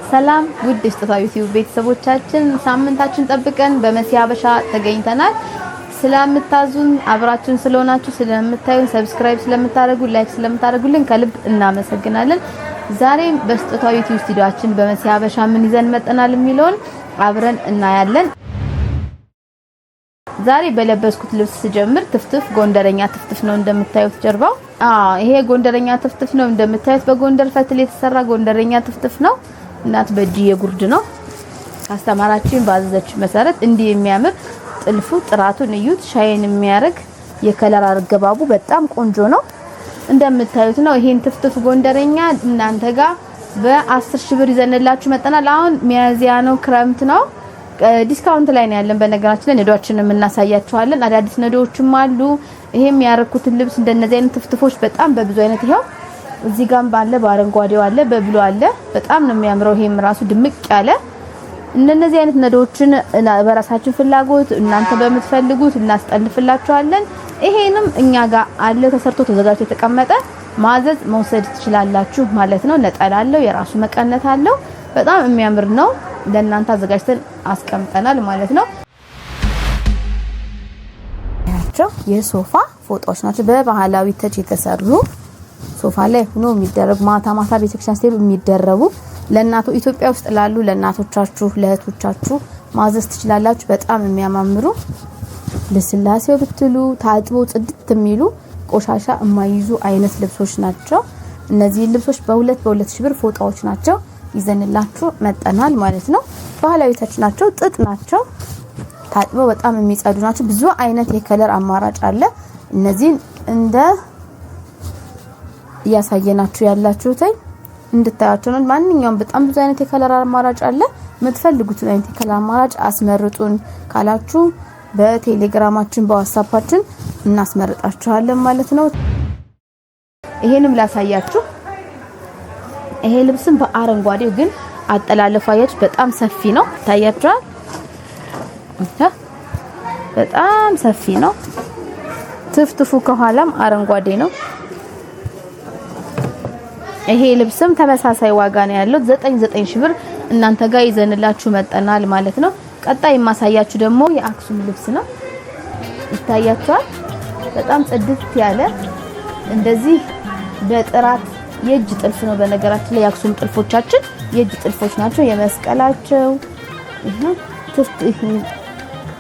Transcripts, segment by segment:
ሰላም ውድ ስጦታ ዩቲዩብ ቤተሰቦቻችን ሳምንታችን ጠብቀን በመሲ ሀበሻ ተገኝተናል። ስለምታዙን አብራችሁን ስለሆናችሁ ስለምታዩን ሰብስክራይብ ስለምታደርጉ ላይክ ስለምታደርጉልን ከልብ እናመሰግናለን። ዛሬ በስጦታ ዩቲዩብ ስቱዲዮአችን በመሲ ሀበሻ ምን ይዘን መጥተናል የሚለውን አብረን እናያለን። ዛሬ በለበስኩት ልብስ ስጀምር ትፍትፍ ጎንደረኛ ትፍትፍ ነው እንደምታዩት ጀርባው። ይሄ ጎንደረኛ ትፍትፍ ነው እንደምታዩት በጎንደር ፈትል የተሰራ ጎንደረኛ ትፍትፍ ነው። እናት በእጅ የጉርድ ነው። አስተማራችን ባዘዘች መሰረት እንዲህ የሚያምር ጥልፉ ጥራቱን እዩት። ሻይን የሚያርግ የከለር አርገባቡ በጣም ቆንጆ ነው እንደምታዩት ነው። ይሄን ትፍትፍ ጎንደረኛ እናንተ ጋር በ10 ሺህ ብር ይዘንላችሁ መጣናል። አሁን ሚያዚያ ነው ክረምት ነው። ዲስካውንት ላይ ነው ያለን። በነገራችን ላይ ነዶዎችንም እናሳያችኋለን። አዳዲስ ነዶዎችም አሉ። ይሄም ያረኩትን ልብስ እንደነዚህ አይነት ትፍትፎች በጣም በብዙ አይነት ይሄው እዚህ ጋርም ባለ በአረንጓዴው አለ በብሉ አለ። በጣም ነው የሚያምረው። ይሄም ራሱ ድምቅ ያለ እንደነዚህ አይነት ነዶዎችን በራሳችን ፍላጎት እናንተ በመትፈልጉት እናስጠልፍላችኋለን። ይሄንም እኛ ጋር አለ ተሰርቶ ተዘጋጅቶ የተቀመጠ ማዘዝ መውሰድ ትችላላችሁ ማለት ነው። ነጠላ አለው፣ የራሱ መቀነት አለው። በጣም የሚያምር ነው። ለእናንተ አዘጋጅተን አስቀምጠናል ማለት ነው። ያቸው የሶፋ ፎጣዎች ናቸው። በባህላዊ ተች የተሰሩ ሶፋ ላይ ሆኖ የሚደረጉ ማታ ቤተክርስቲያን ሲሄዱ የሚደረጉ ለእናቱ ኢትዮጵያ ውስጥ ላሉ ለእናቶቻችሁ ለእህቶቻችሁ ማዘዝ ትችላላችሁ። በጣም የሚያማምሩ ለስላሴው ብትሉ ታጥቦ ጽድት የሚሉ ቆሻሻ የማይዙ አይነት ልብሶች ናቸው። እነዚህ ልብሶች በ2 ሺህ ብር ፎጣዎች ናቸው ይዘንላችሁ መጠናል ማለት ነው። ባህላዊ ተች ናቸው፣ ጥጥ ናቸው። ታጥበው በጣም የሚጸዱ ናቸው። ብዙ አይነት የከለር አማራጭ አለ። እነዚህን እንደ ያሳየናችሁ ያላችሁት እንድታያችሁ ነው። ማንኛውም በጣም ብዙ አይነት የከለር አማራጭ አለ። የምትፈልጉት አይነት የከለር አማራጭ አስመርጡን ካላችሁ በቴሌግራማችን በዋትስአፓችን እናስመርጣችኋለን ማለት ነው። ይሄንም ላሳያችሁ። ይሄ ልብስም በአረንጓዴው ግን አጠላለፉ አያችሁ በጣም ሰፊ ነው። ታያችኋል። በጣም ሰፊ ነው። ትፍትፉ ከኋላም አረንጓዴ ነው። ይሄ ልብስም ተመሳሳይ ዋጋ ነው ያለው 9 ሺህ ብር እናንተ ጋር ይዘንላችሁ መጠናል ማለት ነው። ቀጣይ የማሳያችሁ ደግሞ የአክሱም ልብስ ነው። ይታያችኋል። በጣም ጽድት ያለ እንደዚህ በጥራት የእጅ ጥልፍ ነው። በነገራችን ላይ የአክሱም ጥልፎቻችን የእጅ ጥልፎች ናቸው። የመስቀላቸው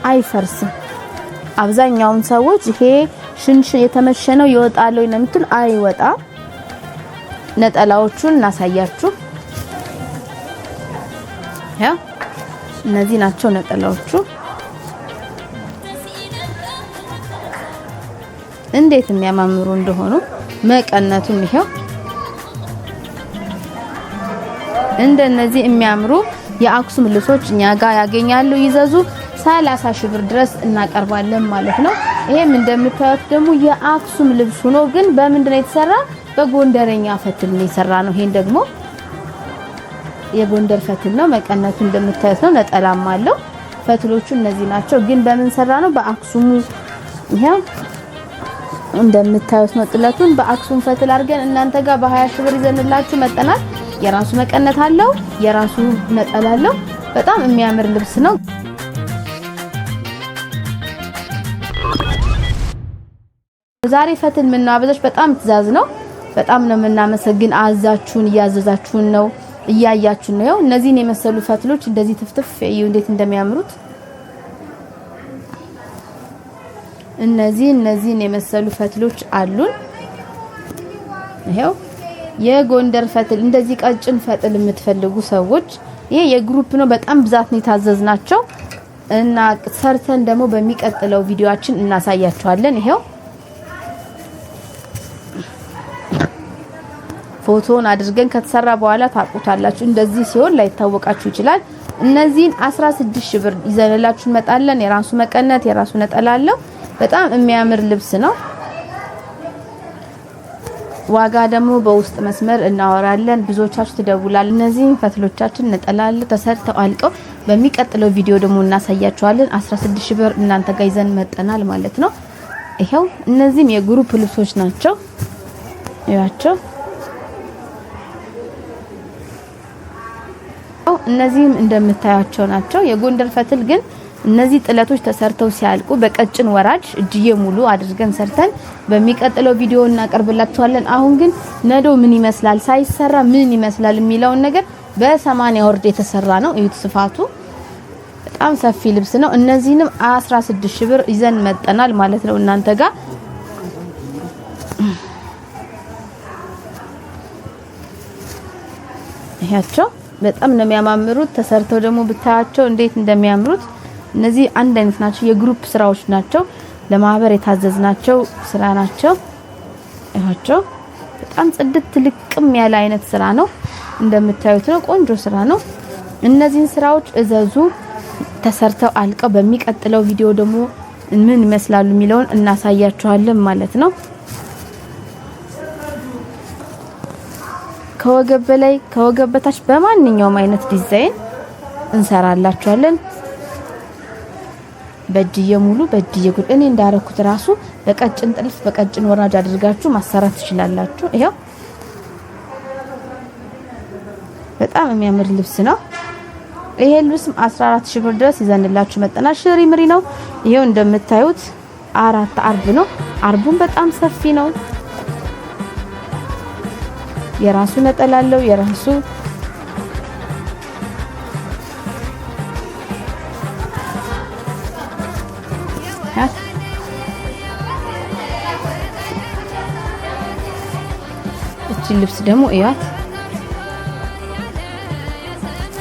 አይፈርስም። አብዛኛውን ሰዎች ይሄ ሽንሽን የተመሸነው ይወጣል ወይ ነው የምትል፣ አይወጣም። ነጠላዎቹን እናሳያችሁ። ያ እነዚህ ናቸው ነጠላዎቹ። እንዴት የሚያማምሩ እንደሆኑ መቀነቱም ይሄው እንደነዚህ የሚያምሩ የአክሱም ልብሶች እኛ ጋር ያገኛሉ። ይዘዙ። 30 ሺህ ብር ድረስ እናቀርባለን ማለት ነው። ይሄም እንደምታዩት ደግሞ የአክሱም ልብስ ሆኖ ግን በምንድነው የተሰራ? በጎንደረኛ ፈትል ነው የተሰራ ነው። ይሄን ደግሞ የጎንደር ፈትል ነው። መቀነቱ እንደምታዩት ነው። ነጠላም አለው። ፈትሎቹ እነዚህ ናቸው። ግን በምን ሰራ ነው? በአክሱሙ። ይሄው እንደምታዩት ነው። ጥለቱን በአክሱም ፈትል አድርገን እናንተ ጋር በ20 ሺህ ብር ይዘንላችሁ መጠናል። የራሱ መቀነት አለው፣ የራሱ ነጠላ አለው። በጣም የሚያምር ልብስ ነው። ዛሬ ፈትል ምናበዛች በጣም ትዛዝ ነው። በጣም ነው የምናመሰግን። አዛችሁን እያዘዛችሁን ነው፣ እያያችሁን ነው። እነዚህን የመሰሉ ፈትሎች እንደዚህ ትፍትፍ እዩ እንዴት እንደሚያምሩት። እነዚህን የመሰሉ ፈትሎች አሉን። ይሄው የጎንደር ፈትል እንደዚህ ቀጭን ፈትል የምትፈልጉ ሰዎች ይሄ የግሩፕ ነው። በጣም ብዛት ነው የታዘዝናቸው እና ሰርተን ደግሞ በሚቀጥለው ቪዲዮአችን እናሳያችኋለን። ይሄው ፎቶን አድርገን ከተሰራ በኋላ ታቁታላችሁ። እንደዚህ ሲሆን ላይታወቃችሁ ይችላል። እነዚህን 16 ሺህ ብር ይዘንላችሁ እንመጣለን። የራሱ መቀነት የራሱ ነጠላ አለው። በጣም የሚያምር ልብስ ነው። ዋጋ ደግሞ በውስጥ መስመር እናወራለን። ብዙዎቻችሁ ትደውላል። እነዚህ ፈትሎቻችን ነጠላል ተሰርተው አልቀው በሚቀጥለው ቪዲዮ ደግሞ እናሳያችኋለን። 16 ሺህ ብር እናንተ ጋር ይዘን መጠናል ማለት ነው። ይሄው እነዚህም የግሩፕ ልብሶች ናቸው። ይያቸው እነዚህም እንደምታያቸው ናቸው። የጎንደር ፈትል ግን እነዚህ ጥለቶች ተሰርተው ሲያልቁ በቀጭን ወራጅ እጅዬ ሙሉ አድርገን ሰርተን በሚቀጥለው ቪዲዮ እናቀርብላችኋለን። አሁን ግን ነዶ ምን ይመስላል ሳይሰራ ምን ይመስላል የሚለውን ነገር በ80 ወርድ የተሰራ ነው። እዩት፣ ስፋቱ በጣም ሰፊ ልብስ ነው። እነዚህንም 16000 ብር ይዘን መጠናል ማለት ነው እናንተ ጋር። ይሄያቸው በጣም ነው የሚያማምሩት። ተሰርተው ደግሞ ብታያቸው እንዴት እንደሚያምሩት። እነዚህ አንድ አይነት ናቸው፣ የግሩፕ ስራዎች ናቸው፣ ለማህበር የታዘዝናቸው ስራ ናቸው። ይሄያቸው በጣም ጽድት ልቅም ያለ አይነት ስራ ነው። እንደምታዩት ነው፣ ቆንጆ ስራ ነው። እነዚህን ስራዎች እዘዙ። ተሰርተው አልቀው በሚቀጥለው ቪዲዮ ደግሞ ምን ይመስላሉ የሚለውን እናሳያችኋለን ማለት ነው። ከወገብ በላይ ከወገብ በታች በማንኛውም አይነት ዲዛይን እንሰራላችኋለን። በእጅዬ ሙሉ በእጅዬ ጉድ እኔ እንዳረኩት ራሱ በቀጭን ጥልፍ በቀጭን ወራጅ አድርጋችሁ ማሰራት ትችላላችሁ። ይሄው በጣም የሚያምር ልብስ ነው። ይሄ ልብስም 14000 ብር ድረስ ይዘንላችሁ መጠናል። ሽሪ ምሪ ነው። ይሄው እንደምታዩት 4 አርብ ነው። አርቡም በጣም ሰፊ ነው። የራሱ ነጠላለው የራሱ እቺ ልብስ ደግሞ እያት።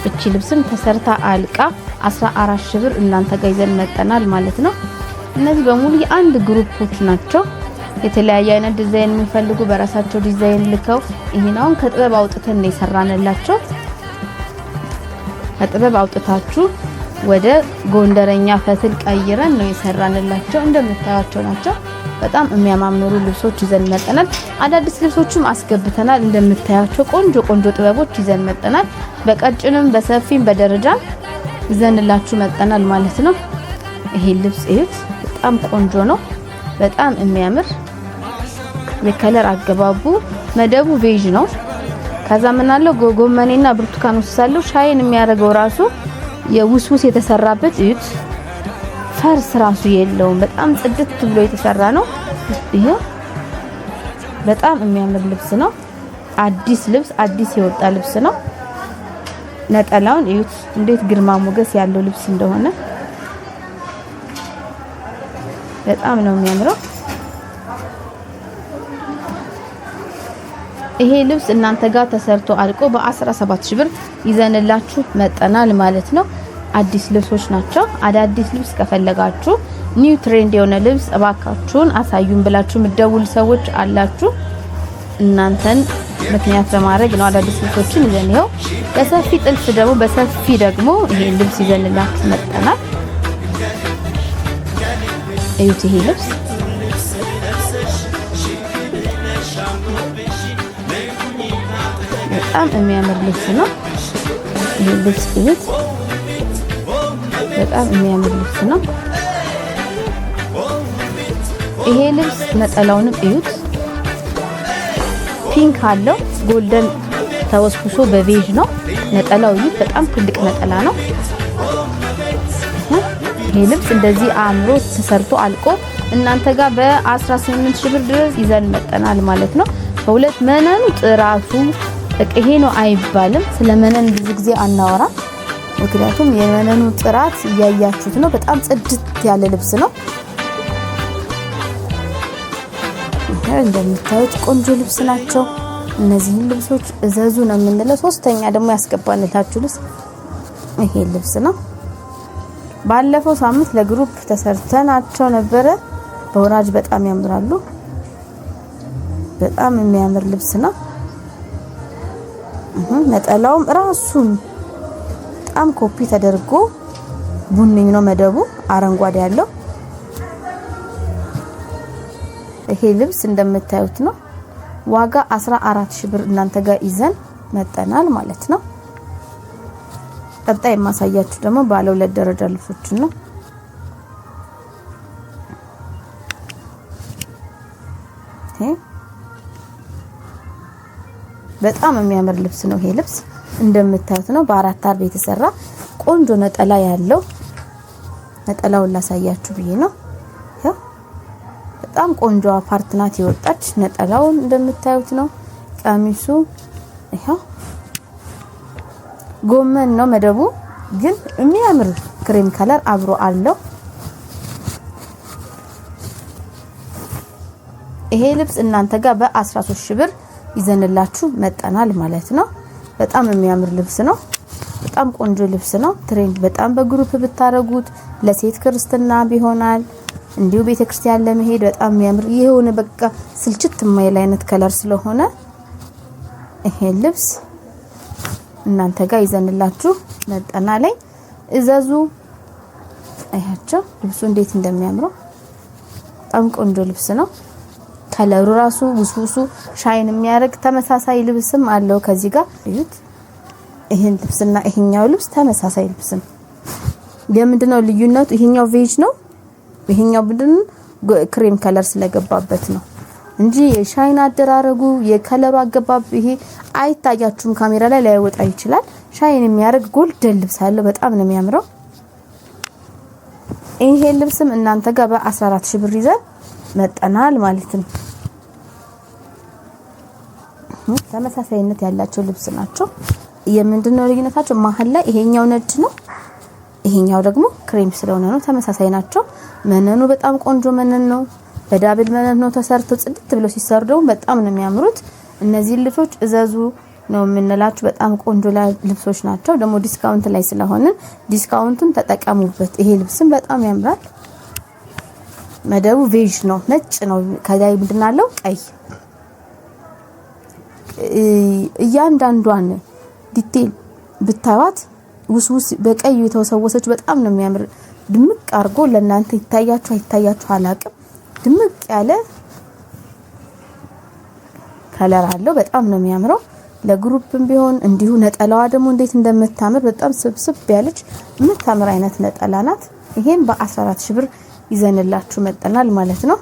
እቺ ልብስም ተሰርታ አልቃ 14000 ብር እናንተ ጋር ይዘን መጠናል ማለት ነው። እነዚህ በሙሉ የአንድ ግሩፖች ናቸው። የተለያየ አይነት ዲዛይን የሚፈልጉ በራሳቸው ዲዛይን ልከው ይሄናውን ከጥበብ አውጥተን ነው የሰራንላቸው። ከጥበብ አውጥታችሁ ወደ ጎንደረኛ ፈትል ቀይረን ነው የሰራንላቸው። እንደምታዩቸው ናቸው። በጣም የሚያማምሩ ልብሶች ይዘን መጠናል። አዳዲስ ልብሶችም አስገብተናል። እንደምታዩቸው ቆንጆ ቆንጆ ጥበቦች ይዘን መጠናል። በቀጭንም በሰፊም በደረጃ ይዘንላችሁ መጠናል ማለት ነው። ይሄ ልብስ እዩት፣ በጣም ቆንጆ ነው። በጣም የሚያምር የከለር አገባቡ መደቡ ቬጅ ነው። ከዛ ምን አለው ጎመኔና ብርቱካን ወስሳለው ሻይን የሚያደርገው ራሱ የውስውስ የተሰራበት እዩት። ፈርስ ራሱ የለውም። በጣም ጽድት ብሎ የተሰራ ነው። ይሄ በጣም የሚያምር ልብስ ነው። አዲስ ልብስ፣ አዲስ የወጣ ልብስ ነው። ነጠላውን እዩት እንዴት ግርማ ሞገስ ያለው ልብስ እንደሆነ በጣም ነው የሚያምረው። ይሄ ልብስ እናንተ ጋር ተሰርቶ አልቆ በ17000 ብር ይዘንላችሁ መጠናል ማለት ነው። አዲስ ልብሶች ናቸው። አዳዲስ ልብስ ከፈለጋችሁ ኒው ትሬንድ የሆነ ልብስ እባካችሁን አሳዩን ብላችሁ ምደውል ሰዎች አላችሁ። እናንተን ምክንያት በማድረግ ነው አዳዲስ ልብሶችን ይዘን ይኸው በሰፊ ጥልፍ ደግሞ በሰፊ ደግሞ ይሄ ልብስ ይዘንላችሁ መጠናል። እዩት፣ ይሄ ልብስ በጣም የሚያምር ልብስ ነው። ይሄ ልብስ እዩት፣ በጣም የሚያምር ልብስ ነው። ይሄ ልብስ ነጠላውንም እዩት፣ ፒንክ አለው ጎልደን ተወስኩሶ በቬጅ ነው ነጠላው። እዩት፣ በጣም ትልቅ ነጠላ ነው። ይሄ ልብስ እንደዚህ አምሮ ተሰርቶ አልቆ እናንተ ጋር በ18000 ብር ድረስ ይዘን መጠናል ማለት ነው። በሁለት መነኑ ጥራቱ ይሄ ነው አይባልም። ስለ መነን ብዙ ጊዜ አናወራ፣ ምክንያቱም የመነኑ ጥራት እያያችሁት ነው። በጣም ጽድት ያለ ልብስ ነው። እንደምታዩት ቆንጆ ልብስ ናቸው። እነዚህን ልብሶች እዘዙ ነው የምንለው። ሶስተኛ ደግሞ ያስገባንላችሁ ልብስ ይሄ ልብስ ነው። ባለፈው ሳምንት ለግሩፕ ተሰርተናቸው ነበረ። በወራጅ በጣም ያምራሉ። በጣም የሚያምር ልብስ ነው። ነጠላውም ራሱን በጣም ኮፒ ተደርጎ ቡኒኝ ነው መደቡ፣ አረንጓዴ ያለው ይሄ ልብስ እንደምታዩት ነው። ዋጋ 14000 ብር እናንተ ጋር ይዘን መጠናል ማለት ነው። ቀጣይ የማሳያችሁ ደግሞ ባለ 2 ደረጃ ልብሶችን ነው። በጣም የሚያምር ልብስ ነው። ይሄ ልብስ እንደምታዩት ነው በአራት አርብ የተሰራ ቆንጆ ነጠላ ያለው ነጠላውን ላሳያችሁ ብዬ ነው። በጣም ቆንጆ ፓርት ናት የወጣች ነጠላውን እንደምታዩት ነው። ቀሚሱ ይሄው ጎመን ነው መደቡ ግን የሚያምር ክሬም ከለር አብሮ አለው። ይሄ ልብስ እናንተ ጋር በ13 ሺህ ብር ይዘንላችሁ መጣናል ማለት ነው። በጣም የሚያምር ልብስ ነው። በጣም ቆንጆ ልብስ ነው። ትሬንድ በጣም በግሩፕ ብታረጉት ለሴት ክርስትና ቢሆናል እንዲሁ ቤተክርስቲያን ለመሄድ በጣም የሚያምር ይሄውን በቃ ስልችት የማይል አይነት ከለር ስለሆነ ይሄ ልብስ እናንተ ጋር ይዘንላችሁ መጣናል። እዘዙ። አያችሁ ልብሱ እንዴት እንደሚያምረው በጣም ቆንጆ ልብስ ነው። ከለሩ ራሱ ውስውሱ ሻይን የሚያደርግ ተመሳሳይ ልብስም አለው ከዚህ ጋር እዩት። ይሄን ልብስና ይሄኛው ልብስ ተመሳሳይ ልብስ ነው። የምንድነው ልዩነቱ? ይሄኛው ቬጅ ነው፣ ይሄኛው ብድን ክሬም ከለር ስለገባበት ነው እንጂ የሻይን አደራረጉ የከለሩ አገባብ ይሄ አይታያችሁም። ካሜራ ላይ ላይወጣ ይችላል። ሻይን የሚያደርግ ጎልደን ልብስ አለው። በጣም ነው የሚያምረው። ይሄ ልብስም እናንተ ጋር በ14 ሺህ ብር ይዘን መጣናል ማለት ነው። ተመሳሳይነት ያላቸው ልብስ ናቸው። የምንድነው ልዩነታቸው? መሀል ላይ ይሄኛው ነጭ ነው፣ ይሄኛው ደግሞ ክሬም ስለሆነ ነው። ተመሳሳይ ናቸው። መነኑ በጣም ቆንጆ መነን ነው። በዳብል መነን ነው ተሰርተው ጽድት ብለው ሲሰሩ ደግሞ በጣም ነው የሚያምሩት። እነዚህ ልብሶች እዘዙ ነው የምንላችሁ። በጣም ቆንጆ ልብሶች ናቸው። ደግሞ ዲስካውንት ላይ ስለሆነ ዲስካውንቱን ተጠቀሙበት። ይሄ ልብስም በጣም ያምራል። መደቡ ቬጅ ነው፣ ነጭ ነው። ከላይ ምንድናለው ቀይ እያንዳንዷን ዲቴል ብታዩት ውስውስ በቀይ የተወሰወሰች በጣም ነው የሚያምር። ድምቅ አርጎ ለእናንተ ይታያችሁ አይታያችሁ አላቅም። ድምቅ ያለ ከለር አለው። በጣም ነው የሚያምረው። ለግሩፕም ቢሆን እንዲሁ ነጠላዋ ደግሞ እንዴት እንደምታምር በጣም ስብስብ ያለች የምታምር አይነት ነጠላ ናት። ይሄን በ14 ሺህ ብር ይዘንላችሁ መጣናል ማለት ነው።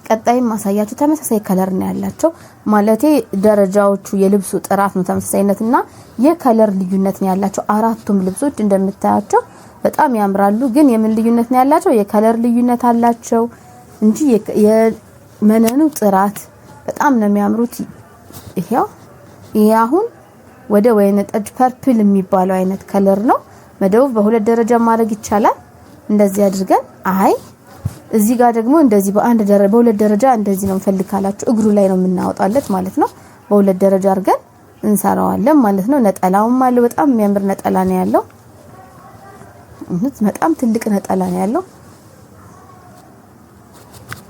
ቀጣይ ማሳያችሁ ተመሳሳይ ከለር ነው ያላቸው ማለቴ ደረጃዎቹ የልብሱ ጥራት ነው ተመሳሳይነትና የከለር ልዩነት ነው ያላቸው። አራቱም ልብሶች እንደምታያቸው በጣም ያምራሉ። ግን የምን ልዩነት ነው ያላቸው? የከለር ልዩነት አላቸው እንጂ የመነኑ ጥራት በጣም ነው የሚያምሩት። ይሄው ይሄ አሁን ወደ ወይነ ጠጅ ፐርፕል የሚባለው አይነት ከለር ነው። መደቡ በሁለት ደረጃ ማድረግ ይቻላል። እንደዚህ አድርገን እዚህ ጋር ደግሞ እንደዚህ በሁለት ደረጃ እንደዚህ ነው እንፈልካላችሁ። እግሩ ላይ ነው የምናወጣለት ማለት ነው። በሁለት ደረጃ አድርገን እንሰራዋለን ማለት ነው። ነጠላውም አለ። በጣም የሚያምር ነጠላ ነው ያለው። በጣም ትልቅ ነጠላ ነው ያለው።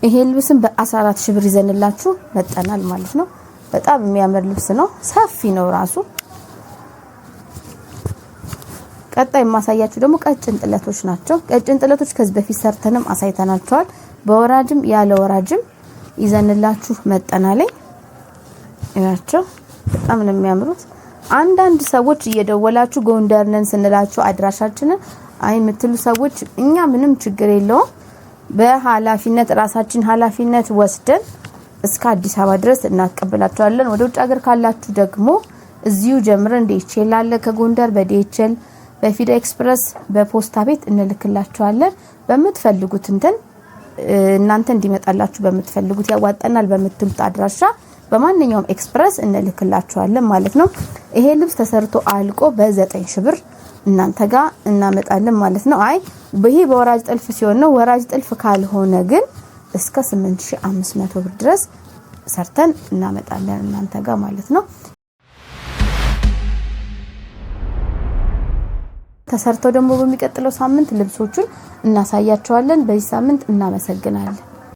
ይሄ ልብስም በ14 ሺህ ብር ይዘንላችሁ መጣናል ማለት ነው። በጣም የሚያምር ልብስ ነው። ሰፊ ነው ራሱ። ቀጣይ ማሳያችሁ ደግሞ ቀጭን ጥለቶች ናቸው። ቀጭን ጥለቶች ከዚህ በፊት ሰርተንም አሳይተናቸዋል። በወራጅም ያለ ወራጅም ይዘንላችሁ መጣናል። እያቸው በጣም ነው የሚያምሩት። አንዳንድ ሰዎች እየደወላችሁ ጎንደር ነን ስንላችሁ አድራሻችንን የምትሉ ሰዎች እኛ ምንም ችግር የለውም በኃላፊነት ራሳችን ኃላፊነት ወስደን እስከ አዲስ አበባ ድረስ እናቀበላችኋለን። ወደ ውጭ ሀገር ካላችሁ ደግሞ እዚሁ ጀምረን ዲኤችኤል አለ ከጎንደር በዲኤችኤል በፊዳ ኤክስፕረስ በፖስታ ቤት እንልክላችኋለን። በመትፈልጉት እናንተ እንዲመጣላችሁ በመትፈልጉት ያዋጣናል በመትሉት አድራሻ በማንኛውም ኤክስፕረስ እንልክላችኋለን ማለት ነው። ይሄ ልብስ ተሰርቶ አልቆ በ9 ሺህ ብር እናንተ ጋር እናመጣለን ማለት ነው። ይሄ በወራጅ ጥልፍ ሲሆን ነው። ወራጅ ጥልፍ ካልሆነ ግን እስከ 8500 ብር ድረስ ሰርተን እናመጣለን እናንተ ጋር ማለት ነው። ተሰርተው ደግሞ በሚቀጥለው ሳምንት ልብሶቹን እናሳያቸዋለን። በዚህ ሳምንት እናመሰግናለን።